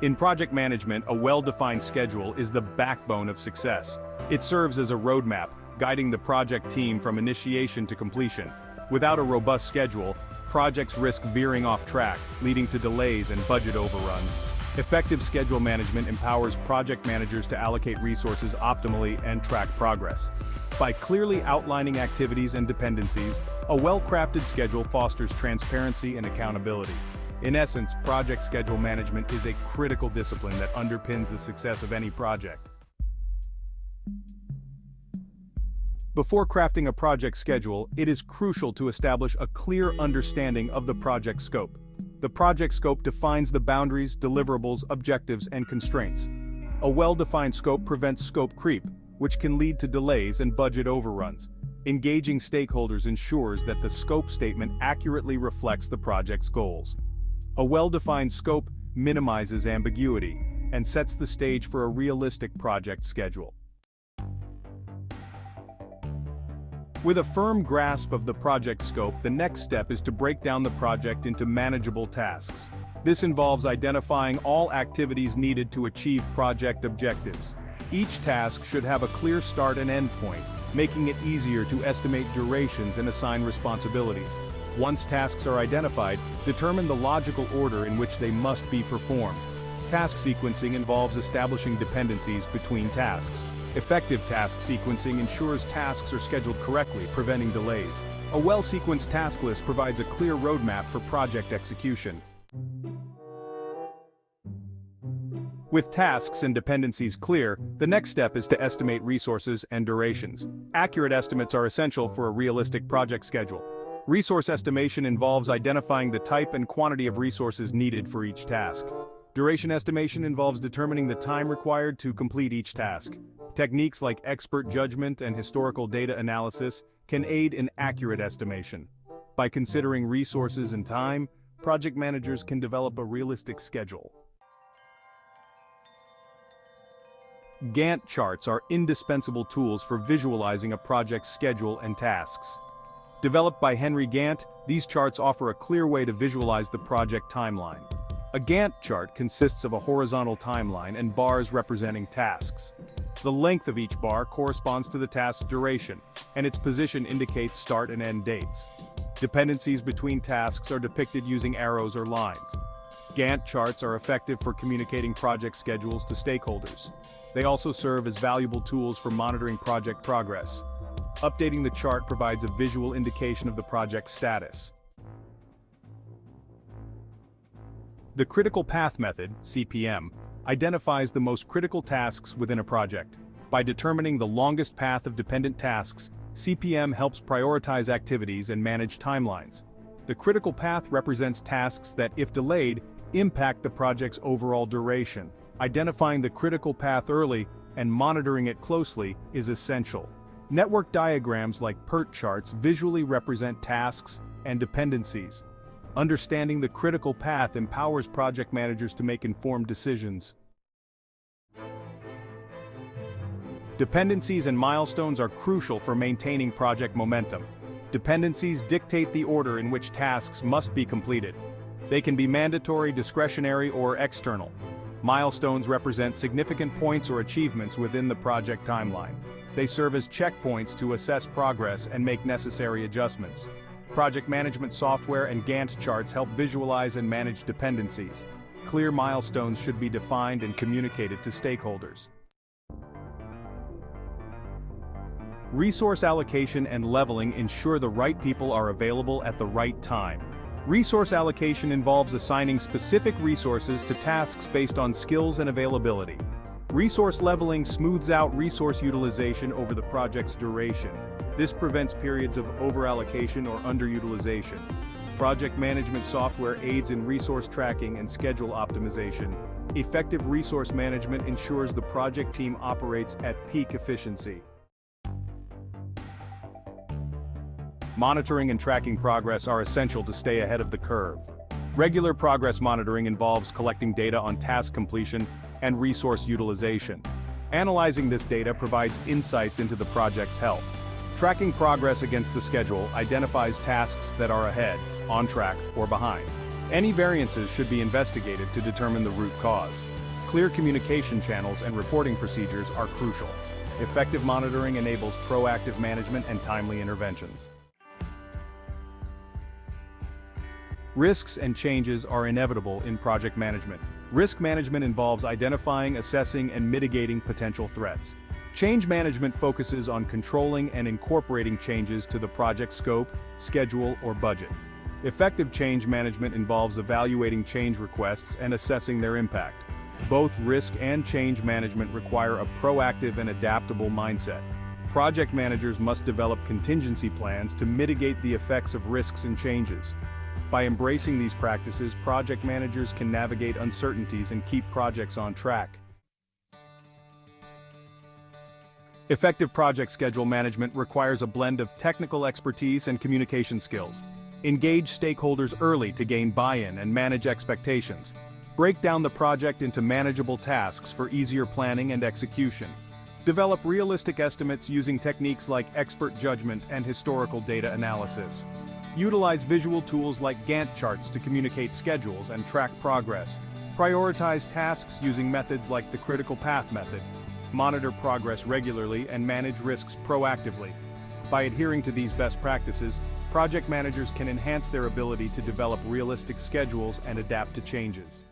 In project management, a well-defined schedule is the backbone of success. It serves as a roadmap, guiding the project team from initiation to completion. Without a robust schedule, projects risk veering off track, leading to delays and budget overruns. Effective schedule management empowers project managers to allocate resources optimally and track progress. By clearly outlining activities and dependencies, a well-crafted schedule fosters transparency and accountability. In essence, project schedule management is a critical discipline that underpins the success of any project. Before crafting a project schedule, it is crucial to establish a clear understanding of the project scope. The project scope defines the boundaries, deliverables, objectives, and constraints. A well-defined scope prevents scope creep, which can lead to delays and budget overruns. Engaging stakeholders ensures that the scope statement accurately reflects the project's goals. A well-defined scope minimizes ambiguity and sets the stage for a realistic project schedule. With a firm grasp of the project scope, the next step is to break down the project into manageable tasks. This involves identifying all activities needed to achieve project objectives. Each task should have a clear start and end point, making it easier to estimate durations and assign responsibilities. Once tasks are identified, determine the logical order in which they must be performed. Task sequencing involves establishing dependencies between tasks. Effective task sequencing ensures tasks are scheduled correctly, preventing delays. A well-sequenced task list provides a clear roadmap for project execution. With tasks and dependencies clear, the next step is to estimate resources and durations. Accurate estimates are essential for a realistic project schedule. Resource estimation involves identifying the type and quantity of resources needed for each task. Duration estimation involves determining the time required to complete each task. Techniques like expert judgment and historical data analysis can aid in accurate estimation. By considering resources and time, project managers can develop a realistic schedule. Gantt charts are indispensable tools for visualizing a project's schedule and tasks. Developed by Henry Gantt, these charts offer a clear way to visualize the project timeline. A Gantt chart consists of a horizontal timeline and bars representing tasks. The length of each bar corresponds to the task's duration, and its position indicates start and end dates. Dependencies between tasks are depicted using arrows or lines. Gantt charts are effective for communicating project schedules to stakeholders. They also serve as valuable tools for monitoring project progress. Updating the chart provides a visual indication of the project's status. The Critical Path Method, CPM, identifies the most critical tasks within a project. By determining the longest path of dependent tasks, CPM helps prioritize activities and manage timelines. The critical path represents tasks that, if delayed, impact the project's overall duration. Identifying the critical path early and monitoring it closely is essential. Network diagrams like PERT charts visually represent tasks and dependencies. Understanding the critical path empowers project managers to make informed decisions. Dependencies and milestones are crucial for maintaining project momentum. Dependencies dictate the order in which tasks must be completed. They can be mandatory, discretionary, or external. Milestones represent significant points or achievements within the project timeline. They serve as checkpoints to assess progress and make necessary adjustments. Project management software and Gantt charts help visualize and manage dependencies. Clear milestones should be defined and communicated to stakeholders. Resource allocation and leveling ensure the right people are available at the right time. Resource allocation involves assigning specific resources to tasks based on skills and availability. Resource leveling smooths out resource utilization over the project's duration. This prevents periods of overallocation or underutilization. Project management software aids in resource tracking and schedule optimization. Effective resource management ensures the project team operates at peak efficiency. Monitoring and tracking progress are essential to stay ahead of the curve. Regular progress monitoring involves collecting data on task completion and resource utilization. Analyzing this data provides insights into the project's health. Tracking progress against the schedule identifies tasks that are ahead, on track, or behind. Any variances should be investigated to determine the root cause. Clear communication channels and reporting procedures are crucial. Effective monitoring enables proactive management and timely interventions. Risks and changes are inevitable in project management. Risk management involves identifying, assessing, and mitigating potential threats. Change management focuses on controlling and incorporating changes to the project scope, schedule, or budget. Effective change management involves evaluating change requests and assessing their impact. Both risk and change management require a proactive and adaptable mindset. Project managers must develop contingency plans to mitigate the effects of risks and changes. By embracing these practices, project managers can navigate uncertainties and keep projects on track. Effective project schedule management requires a blend of technical expertise and communication skills. Engage stakeholders early to gain buy-in and manage expectations. Break down the project into manageable tasks for easier planning and execution. Develop realistic estimates using techniques like expert judgment and historical data analysis. Utilize visual tools like Gantt charts to communicate schedules and track progress. Prioritize tasks using methods like the critical path method. Monitor progress regularly and manage risks proactively. By adhering to these best practices, project managers can enhance their ability to develop realistic schedules and adapt to changes.